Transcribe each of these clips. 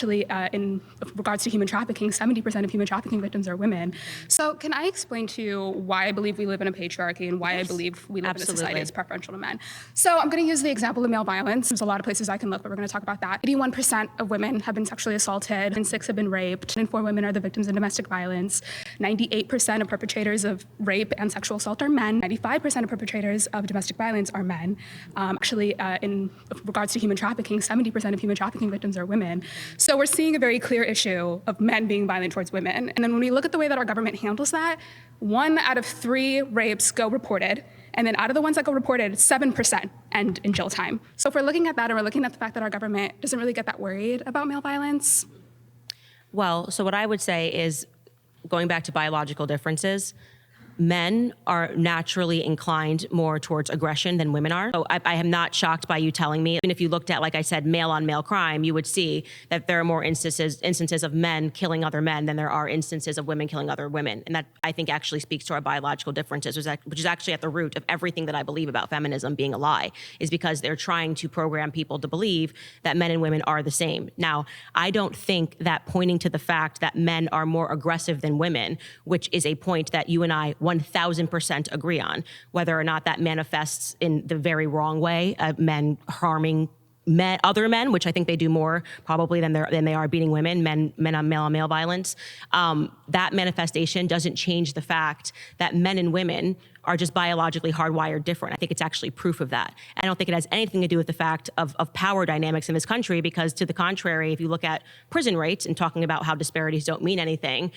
Actually, in regards to human trafficking, 70% of human trafficking victims are women. So can I explain to you why I believe we live in a patriarchy and why I believe we live in a society that's preferential to men? So I'm going to use the example of male violence. There's a lot of places I can look, but we're going to talk about that. 81% of women have been sexually assaulted, and 6 have been raped, and 4 women are the victims of domestic violence. 98% of perpetrators of rape and sexual assault are men. 95% of perpetrators of domestic violence are men. Actually, in regards to human trafficking, 70% of human trafficking victims are women. So we're seeing a very clear issue of men being violent towards women. And then when we look at the way that our government handles that, 1 out of 3 rapes go reported. And then out of the ones that go reported, 7% end in jail time. So if we're looking at that and we're looking at the fact that our government doesn't really get that worried about male violence. Well, so what I would say is, going back to biological differences, men are naturally inclined more towards aggression than women are. So I am not shocked by you telling me. And if you looked at, like I said, male on male crime, you would see that there are more instances of men killing other men than there are instances of women killing other women. And that, I think, actually speaks to our biological differences, which is actually at the root of everything that I believe about feminism being a lie, is because they're trying to program people to believe that men and women are the same. Now, I don't think that pointing to the fact that men are more aggressive than women, which is a point that you and I 1000% agree on, whether or not that manifests in the very wrong way of men harming other men, which I think they do more probably than they are beating women, men on male violence. That manifestation doesn't change the fact that men and women are just biologically hardwired different. I think it's actually proof of that. I don't think it has anything to do with the fact of power dynamics in this country, because to the contrary, if you look at prison rates and talking about how disparities don't mean anything,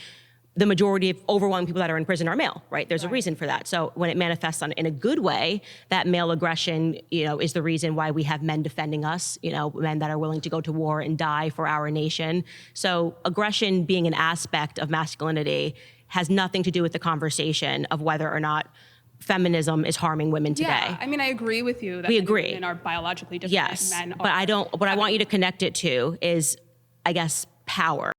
the majority of overwhelming people that are in prison are male, right? There's a reason for that. So when it manifests in a good way, that male aggression, is the reason why we have men defending us, men that are willing to go to war and die for our nation. So aggression being an aspect of masculinity has nothing to do with the conversation of whether or not feminism is harming women today. Yeah, I mean, I agree with you that we agree. Women are biologically different. Yes, Men but I want you to connect it to is, I guess, power.